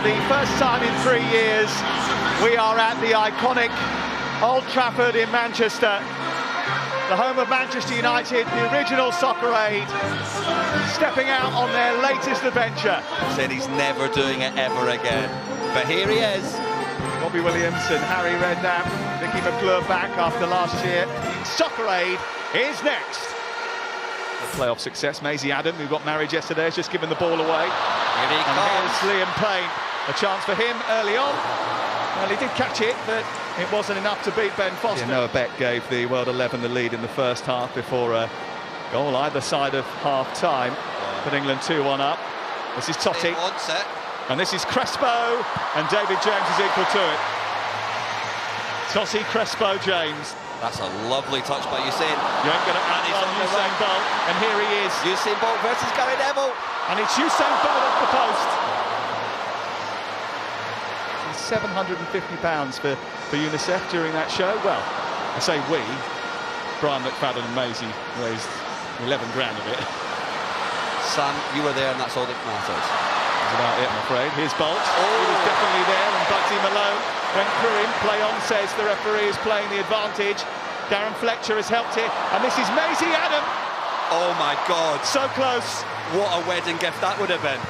the first time in 3 years, we are at the iconic Old Trafford in Manchester, the home of Manchester United, the original Soccer Aid, stepping out on their latest adventure. Said he's never doing it ever again, but here he is. Robbie Williams and Harry Redknapp, Nicky McClure back after last year. Soccer Aid is next. The playoff success, Maisie Adam, who got married yesterday, has just given the ball away. Here he comes. Here's Liam Payne, a chance for him early on. Well, he did catch it, but it wasn't enough to beat Ben Foster. Noah Beck gave the World 11 the lead in the first half before a goal either side of half-time. Put England 2-1 up. This is Totti. And this is Crespo, and David James is equal to it. Totti, Crespo, James. That's a lovely touch by Usain. You ain't going to outrun Usain Bolt, and here he is. Usain Bolt versus Gary Neville. And it's Usain Bolt off the post. It's £750 for UNICEF during that show. Well, I say we. Brian McFadden and Maisie raised 11 grand of it. Sam, you were there, and that's all that matters. That's about it, I'm afraid. Here's Bolt. He was definitely there, and Bugsy Malone went through him. Play on, says the referee is playing the advantage. Darren Fletcher has helped it, and this is Maisie Adam. Oh my God. So close. What a wedding gift that would have been.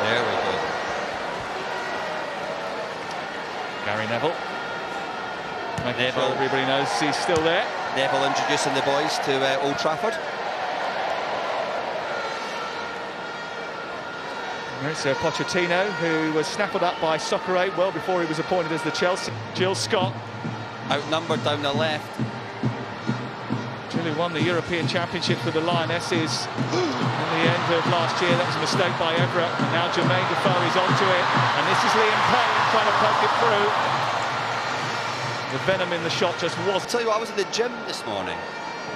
There we go. Gary Neville. Neville. Everybody knows he's still there. Neville introducing the boys to Old Trafford. It's Pochettino, who was snaffled up by Soccer Aid well before he was appointed as the Chelsea. Jill Scott. Outnumbered down the left. Jill, who won the European Championship for the Lionesses in the end of last year. That was a mistake by Everett. And now Jermaine Defoe is onto it. And this is Liam Payne trying to poke it through. The venom in the shot just was. I'll tell you what, I was at the gym this morning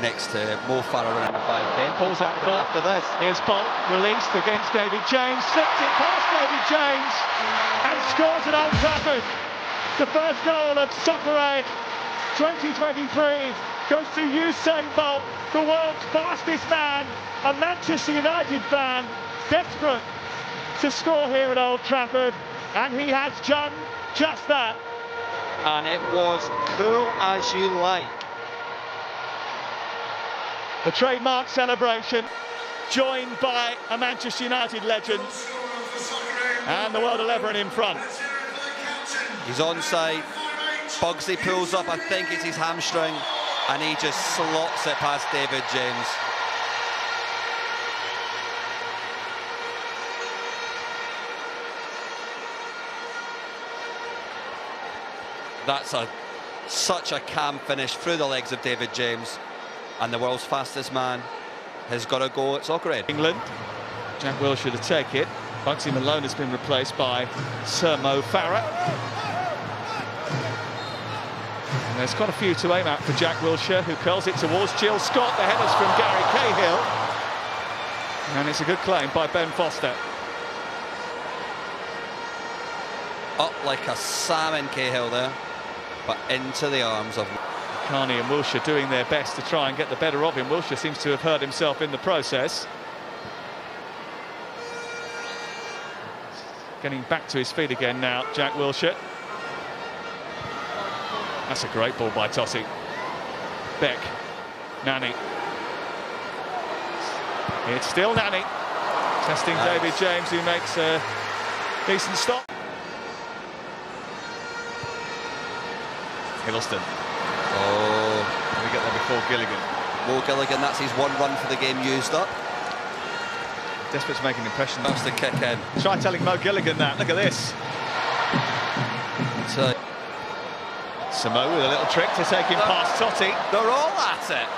next to Mo Farah running a 5K. Pulls out the ball after this. Here's Bolt, released against David James, slips it past David James and scores at Old Trafford. The first goal of Soccer Aid 2023 goes to Usain Bolt, the world's fastest man, a Manchester United fan, desperate to score here at Old Trafford, and he has done just that. And it was cool as you like. The trademark celebration, joined by a Manchester United legend, and the World 11 in front. He's onside. Bugsy pulls up, I think it's his hamstring, and he just slots it past David James. That's such a calm finish through the legs of David James. And the world's fastest man has got to go at Soccer Aid. England. Jack Wilshere to take it. Bugsy Malone has been replaced by Sir Mo Farah. And there's quite a few to aim at for Jack Wilshere, who curls it towards Jill Scott. The header's from Gary Cahill. And it's a good claim by Ben Foster. Up like a salmon, Cahill there, but into the arms of Carney and Wilshere doing their best to try and get the better of him. Wilshere seems to have hurt himself in the process. Getting back to his feet again now, Jack Wilshere. That's a great ball by Totti. Beck. Nani. It's still Nani. Testing David James, who makes a decent stop. Hiddleston. Oh, we get there before Gilligan. Mo Gilligan, that's his one run for the game used up. Desperate to make an impression. That's the kick in. Try telling Mo Gilligan that. Look at this. Samo with a little trick to take him past Totti. They're all at it.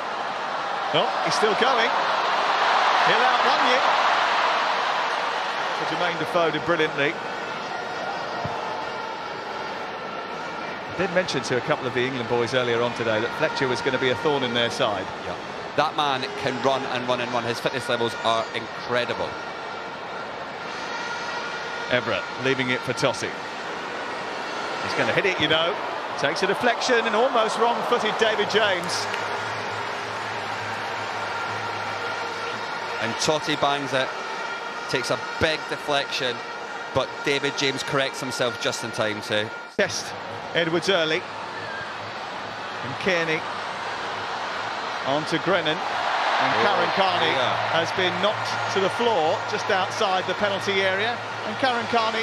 Oh, he's still going. He'll outrun you. So Jermaine Defoe did brilliantly. I did mention to a couple of the England boys earlier on today that Fletcher was going to be a thorn in their side. Yeah. That man can run and run and run. His fitness levels are incredible. Everett leaving it for Totti. He's going to hit it, you know. Takes a deflection and almost wrong-footed David James. And Totti bangs it, takes a big deflection, but David James corrects himself just in time too. Test Edwards early. And Kearney on to Grennan. And Karen Carney has been knocked to the floor just outside the penalty area. And Karen Carney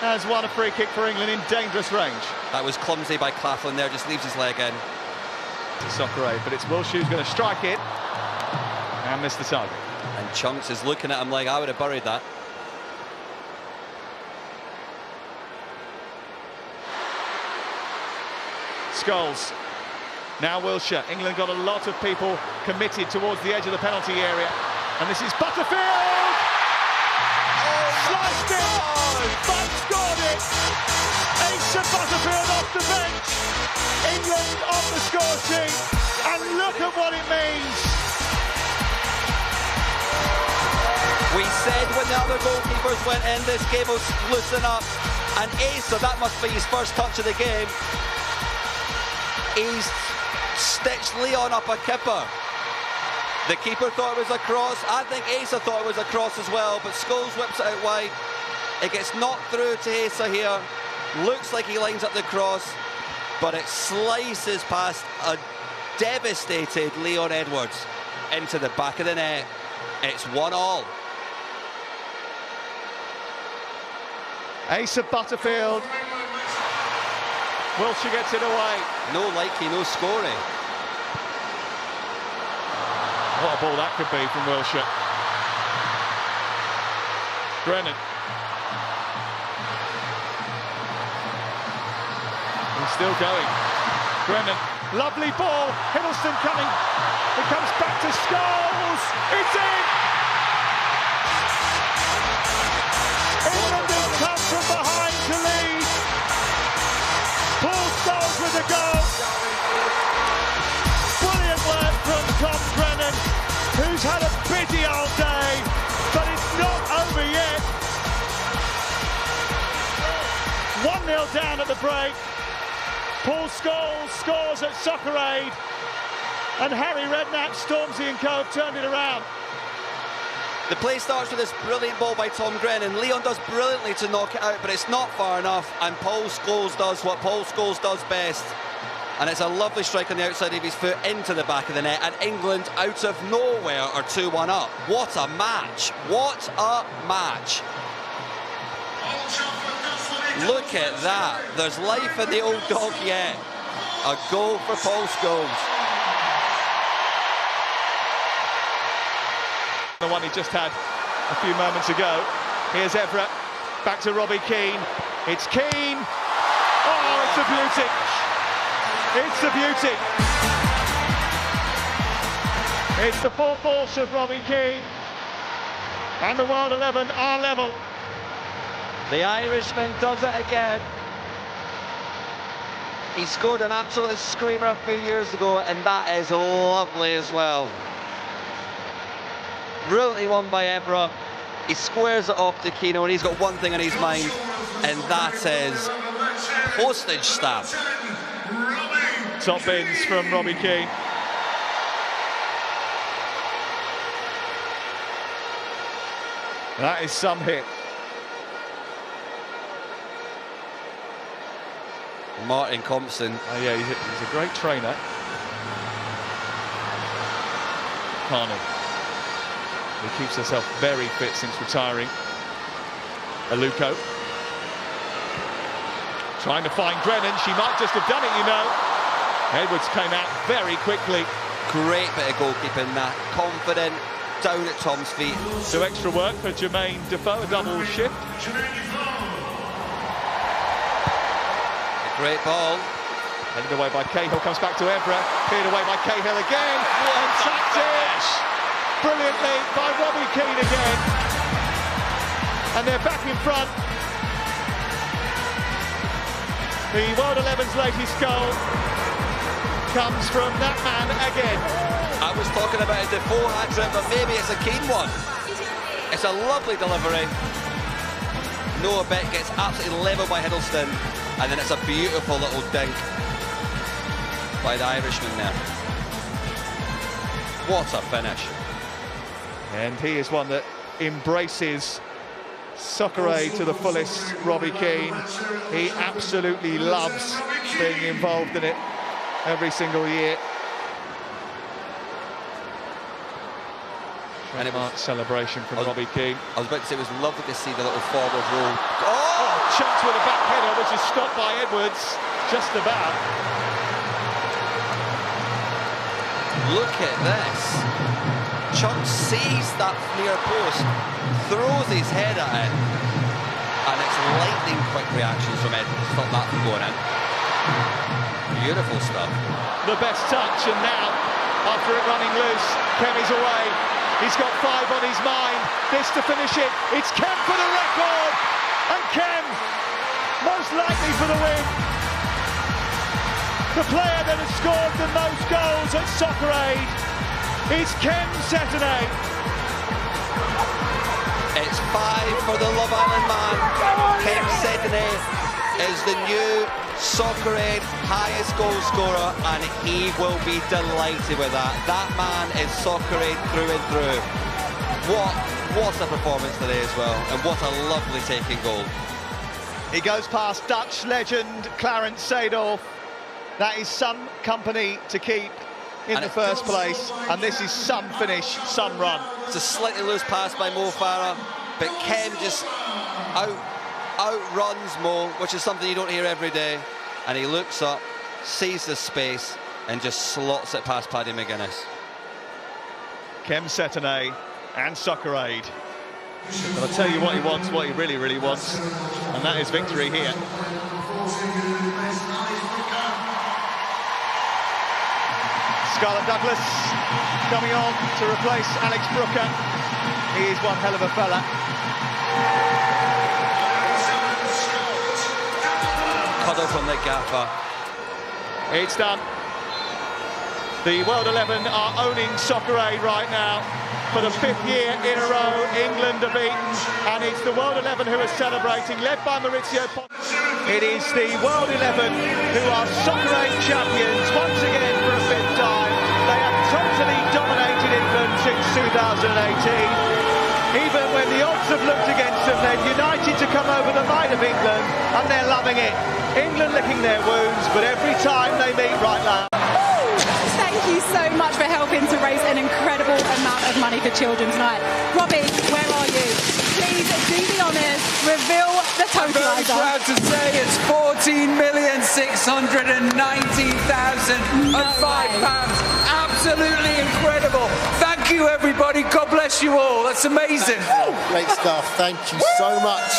has won a free kick for England in dangerous range. That was clumsy by Claflin there, just leaves his leg in. Soccer aid, but it's Wilsh who's going to strike it and miss the target. And Chunks is looking at him like, I would have buried that. Scholes. Now Wilshere. England got a lot of people committed towards the edge of the penalty area. And this is Butterfield! Sliced it! But scored it! Asa Butterfield off the bench. England on the score sheet. And look at what it means. We said when the other goalkeepers went in, this game will loosen up. And Asa, that must be his first touch of the game. He's stitched Leon up a kipper. The keeper thought it was a cross. I think Asa thought it was a cross as well, but Scholes whips it out wide. It gets knocked through to Asa here. Looks like he lines up the cross, but it slices past a devastated Leon Edwards into the back of the net. It's 1-1. Asa Butterfield. Wilshere gets it away. No likey, no scoring. What a ball that could be from Wilshere. Grennan. He's still going. Grennan, lovely ball. Hiddleston coming. It comes back to Scholes. It's in! England has come from behind to lead. Paul Scholes with a goal. Brilliant work from Tom Grennan, who's had a busy old day, but it's not over yet. 1-0 down at the break. Paul Scholes scores at Soccer Aid, and Harry Redknapp, Stormzy and Co have turned it around. The play starts with this brilliant ball by Tom Grennan. Leon does brilliantly to knock it out, but it's not far enough, and Paul Scholes does what Paul Scholes does best. And it's a lovely strike on the outside of his foot into the back of the net, and England, out of nowhere, are 2-1 up. What a match! What a match! Look at that. There's life in the old dog yet. A goal for Paul Scholes. The one he just had a few moments ago. Here's Evra, back to Robbie Keane. It's Keane. Oh, it's a beauty. It's a beauty. It's the full force of Robbie Keane. And the World 11 are level. The Irishman does it again. He scored an absolute screamer a few years ago, and that is lovely as well. Brilliantly won by Evra. He squares it off to Keno, and he's got one thing on his mind, and that is postage stamp. Top bins from Robbie Keane. That is some hit. Martin Compson. Oh yeah, he's a great trainer. Carney. He keeps herself very fit since retiring. Aluko. Trying to find Grennan. She might just have done it, you know. Edwards came out very quickly. Great bit of goalkeeping that. Confident, down at Tom's feet. So extra work for Jermaine Defoe, a double shift. Great ball. Headed away by Cahill, comes back to Evra. Cleared away by Cahill again. And tapped it brilliantly by Robbie Keane again. And they're back in front. The World 11's latest goal comes from that man again. I was talking about a Defoe hat-trick, but maybe it's a Keane one. It's a lovely delivery. Noah Beck gets absolutely levelled by Hiddleston, and then it's a beautiful little dink by the Irishman there. What a finish. And he is one that embraces soccer aid to the fullest, Robbie Keane. He absolutely loves being involved in it every single year. And it was celebration from Robbie Keane. I was about to say it was lovely to see the little forward roll. Oh, Chunks with a back header, which is stopped by Edwards, just about. Look at this. Chunks sees that near post, throws his head at it, and it's lightning quick reactions from Edwards. Stop that from going in. Beautiful stuff. The best touch, and now, after it running loose, Kemi's away. He's got 5 on his mind. This to finish it. It's Kem for the record, and Kem, most likely for the win. The player that has scored the most goals at Soccer Aid is Kem Cetinay. It's 5 for the Love Island man. Kem Cetinay is the new Soccer Aid highest goal scorer, and he will be delighted with that. That man is Soccer Aid through and through. What a performance today as well, and what a lovely taking goal. He goes past Dutch legend Clarence Seedorf. That is some company to keep in the first place, and this is some finish, some run. It's a slightly loose pass by Mo Farah, but Kem just outruns Mo, which is something you don't hear every day, and he looks up, sees the space, and just slots it past Paddy McGuinness. Kem Cetinay and Soccer Aid. But I'll tell you what he wants, what he really, really wants, and that is victory here. Scarlett Douglas coming on to replace Alex Brooker. He is one hell of a fella. Cuddle from the gaffer. It's done. The World 11 are owning Soccer Aid right now. For the 5th year in a row, England are beaten, and it's the World 11 who are celebrating, led by Maurizio Pochettino. It is the World 11 who are Soccer Aid champions once again for a 5th time. They have totally dominated England since 2018. Even when the odds have looked against them, they've united to come over the might of England, and they're loving it. England licking their wounds, but every time they meet right now. Thank you so much for helping to raise an incredible amount of money for children tonight. Robbie, where are you? Please do the honours, reveal the totaliser. I'm very proud to say it's £14,619,005. Absolutely incredible. Thank you, everybody. God bless you all. That's amazing. Great stuff. Thank you so much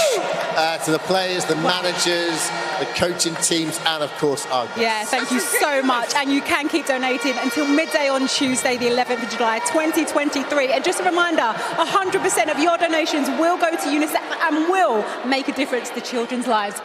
to the players, the managers, the coaching teams, and of course our guests. Yeah, thank you so much. And you can keep donating until midday on Tuesday, the 11th of July, 2023. And just a reminder, 100% of your donations will go to UNICEF and will make a difference to children's lives.